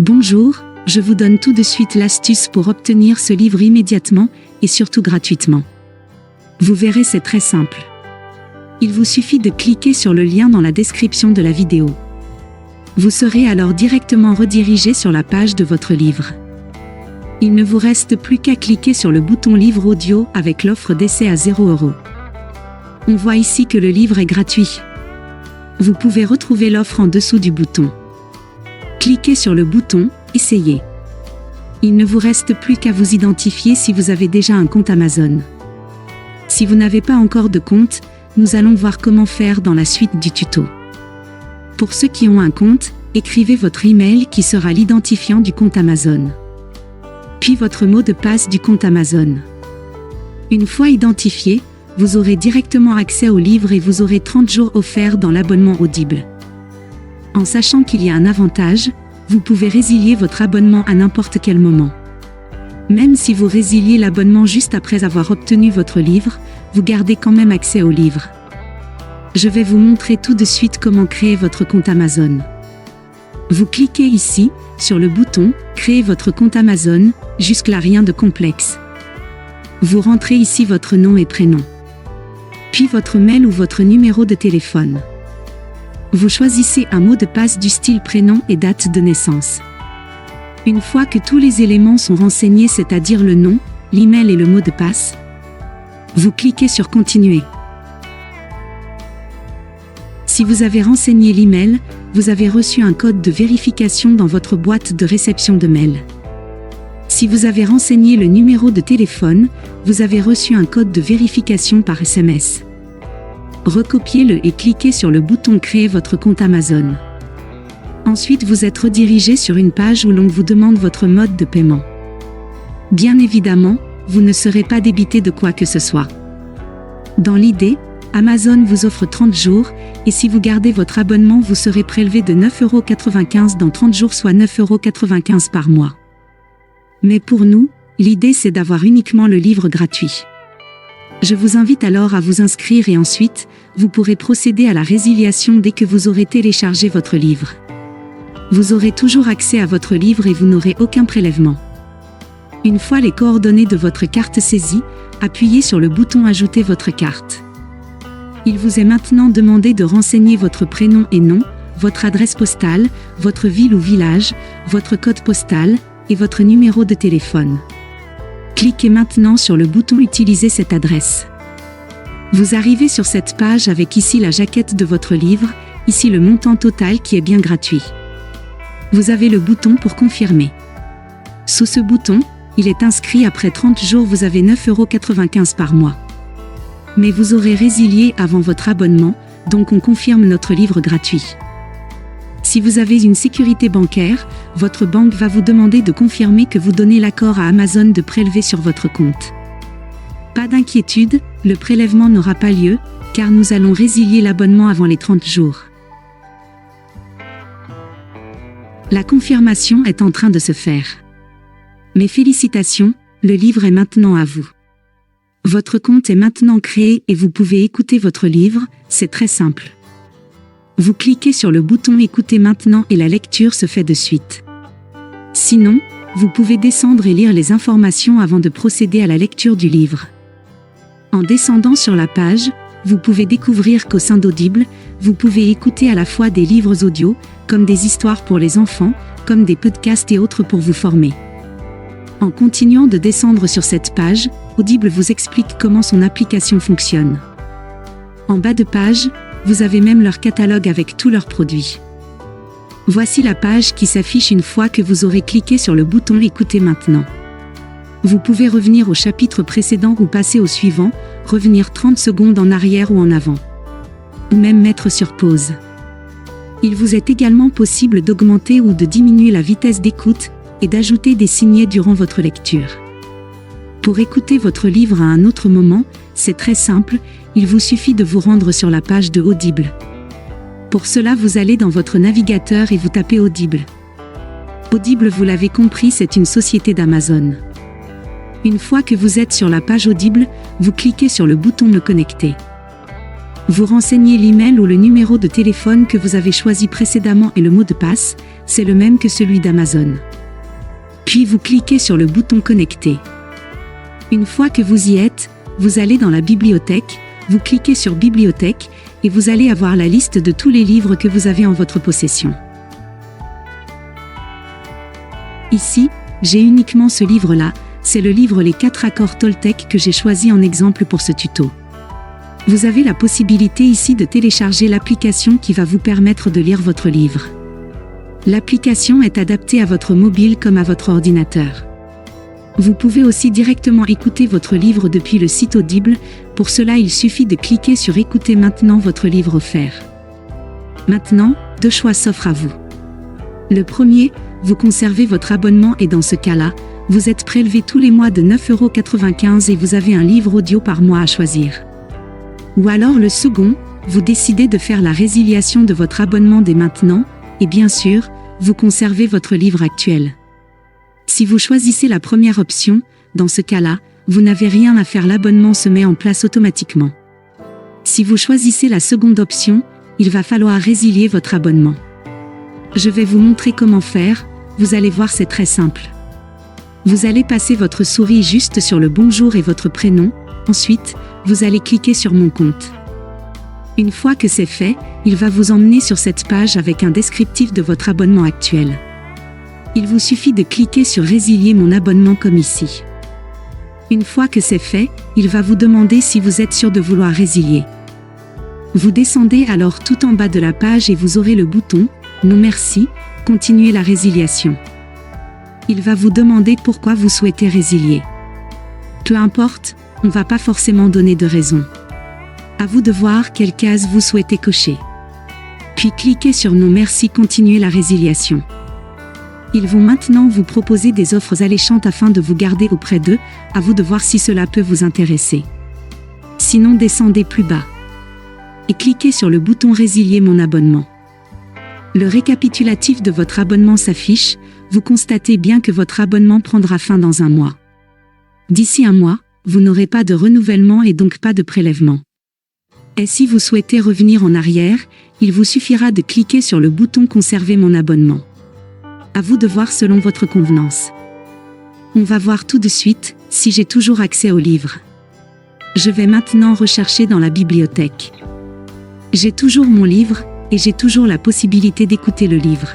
Bonjour, je vous donne tout de suite l'astuce pour obtenir ce livre immédiatement et surtout gratuitement. Vous verrez, c'est très simple. Il vous suffit de cliquer sur le lien dans la description de la vidéo. Vous serez alors directement redirigé sur la page de votre livre. Il ne vous reste plus qu'à cliquer sur le bouton livre audio avec l'offre d'essai à 0 €. On voit ici que le livre est gratuit. Vous pouvez retrouver l'offre en dessous du bouton. Cliquez sur le bouton « Essayez ». Il ne vous reste plus qu'à vous identifier si vous avez déjà un compte Amazon. Si vous n'avez pas encore de compte, nous allons voir comment faire dans la suite du tuto. Pour ceux qui ont un compte, écrivez votre email qui sera l'identifiant du compte Amazon. Puis votre mot de passe du compte Amazon. Une fois identifié, vous aurez directement accès au livre et vous aurez 30 jours offerts dans l'abonnement Audible. En sachant qu'il y a un avantage, vous pouvez résilier votre abonnement à n'importe quel moment. Même si vous résiliez l'abonnement juste après avoir obtenu votre livre, vous gardez quand même accès au livre. Je vais vous montrer tout de suite comment créer votre compte Amazon. Vous cliquez ici, sur le bouton « Créer votre compte Amazon », jusque-là rien de complexe. Vous rentrez ici votre nom et prénom. Puis votre mail ou votre numéro de téléphone. Vous choisissez un mot de passe du style prénom et date de naissance. Une fois que tous les éléments sont renseignés, c'est-à-dire le nom, l'email et le mot de passe, vous cliquez sur Continuer. Si vous avez renseigné l'email, vous avez reçu un code de vérification dans votre boîte de réception de mail. Si vous avez renseigné le numéro de téléphone, vous avez reçu un code de vérification par SMS. Recopiez-le et cliquez sur le bouton Créer votre compte Amazon. Ensuite, vous êtes redirigé sur une page où l'on vous demande votre mode de paiement. Bien évidemment, vous ne serez pas débité de quoi que ce soit. Dans l'idée, Amazon vous offre 30 jours, et si vous gardez votre abonnement, vous serez prélevé de 9,95 € dans 30 jours, soit 9,95 € par mois. Mais pour nous, l'idée c'est d'avoir uniquement le livre gratuit. Je vous invite alors à vous inscrire et ensuite, vous pourrez procéder à la résiliation dès que vous aurez téléchargé votre livre. Vous aurez toujours accès à votre livre et vous n'aurez aucun prélèvement. Une fois les coordonnées de votre carte saisies, appuyez sur le bouton Ajouter votre carte. Il vous est maintenant demandé de renseigner votre prénom et nom, votre adresse postale, votre ville ou village, votre code postal, et votre numéro de téléphone. Cliquez maintenant sur le bouton Utiliser cette adresse. Vous arrivez sur cette page avec ici la jaquette de votre livre, ici le montant total qui est bien gratuit. Vous avez le bouton pour confirmer. Sous ce bouton, il est inscrit après 30 jours, vous avez 9,95 € par mois. Mais vous aurez résilié avant votre abonnement, donc on confirme notre livre gratuit. Si vous avez une sécurité bancaire, votre banque va vous demander de confirmer que vous donnez l'accord à Amazon de prélever sur votre compte. Pas d'inquiétude, le prélèvement n'aura pas lieu, car nous allons résilier l'abonnement avant les 30 jours. La confirmation est en train de se faire. Mes félicitations, le livre est maintenant à vous. Votre compte est maintenant créé et vous pouvez écouter votre livre, c'est très simple. Vous cliquez sur le bouton Écouter maintenant et la lecture se fait de suite. Sinon, vous pouvez descendre et lire les informations avant de procéder à la lecture du livre. En descendant sur la page, vous pouvez découvrir qu'au sein d'Audible, vous pouvez écouter à la fois des livres audio, comme des histoires pour les enfants, comme des podcasts et autres pour vous former. En continuant de descendre sur cette page, Audible vous explique comment son application fonctionne. En bas de page, vous avez même leur catalogue avec tous leurs produits. Voici la page qui s'affiche une fois que vous aurez cliqué sur le bouton Écouter maintenant. Vous pouvez revenir au chapitre précédent ou passer au suivant, revenir 30 secondes en arrière ou en avant. Ou même mettre sur pause. Il vous est également possible d'augmenter ou de diminuer la vitesse d'écoute et d'ajouter des signets durant votre lecture. Pour écouter votre livre à un autre moment, c'est très simple, il vous suffit de vous rendre sur la page de Audible. Pour cela, vous allez dans votre navigateur et vous tapez Audible. Audible, vous l'avez compris, c'est une société d'Amazon. Une fois que vous êtes sur la page Audible, vous cliquez sur le bouton Me connecter. Vous renseignez l'email ou le numéro de téléphone que vous avez choisi précédemment et le mot de passe, c'est le même que celui d'Amazon. Puis vous cliquez sur le bouton Connecter. Une fois que vous y êtes, vous allez dans la bibliothèque, vous cliquez sur Bibliothèque, et vous allez avoir la liste de tous les livres que vous avez en votre possession. Ici, j'ai uniquement ce livre-là, c'est le livre Les 4 accords Toltec que j'ai choisi en exemple pour ce tuto. Vous avez la possibilité ici de télécharger l'application qui va vous permettre de lire votre livre. L'application est adaptée à votre mobile comme à votre ordinateur. Vous pouvez aussi directement écouter votre livre depuis le site Audible, pour cela il suffit de cliquer sur Écoutez maintenant votre livre offert. Maintenant, 2 choix s'offrent à vous. Le premier, vous conservez votre abonnement et dans ce cas-là, vous êtes prélevé tous les mois de 9,95 € et vous avez un livre audio par mois à choisir. Ou alors le second, vous décidez de faire la résiliation de votre abonnement dès maintenant, et bien sûr, vous conservez votre livre actuel. Si vous choisissez la première option, dans ce cas-là, vous n'avez rien à faire, l'abonnement se met en place automatiquement. Si vous choisissez la seconde option, il va falloir résilier votre abonnement. Je vais vous montrer comment faire, vous allez voir c'est très simple. Vous allez passer votre souris juste sur le bonjour et votre prénom, ensuite, vous allez cliquer sur Mon compte. Une fois que c'est fait, il va vous emmener sur cette page avec un descriptif de votre abonnement actuel. Il vous suffit de cliquer sur Résilier mon abonnement comme ici. Une fois que c'est fait, il va vous demander si vous êtes sûr de vouloir résilier. Vous descendez alors tout en bas de la page et vous aurez le bouton « Non merci », continuez la résiliation. Il va vous demander pourquoi vous souhaitez résilier. Peu importe, on ne va pas forcément donner de raison. À vous de voir quelle case vous souhaitez cocher. Puis cliquez sur Non merci, continuez la résiliation. Ils vont maintenant vous proposer des offres alléchantes afin de vous garder auprès d'eux, à vous de voir si cela peut vous intéresser. Sinon descendez plus bas. Et cliquez sur le bouton Résilier mon abonnement. Le récapitulatif de votre abonnement s'affiche, vous constatez bien que votre abonnement prendra fin dans un mois. D'ici un mois, vous n'aurez pas de renouvellement et donc pas de prélèvement. Et si vous souhaitez revenir en arrière, il vous suffira de cliquer sur le bouton Conserver mon abonnement. À vous de voir selon votre convenance. On va voir tout de suite si j'ai toujours accès au livre. Je vais maintenant rechercher dans la bibliothèque. J'ai toujours mon livre, et j'ai toujours la possibilité d'écouter le livre.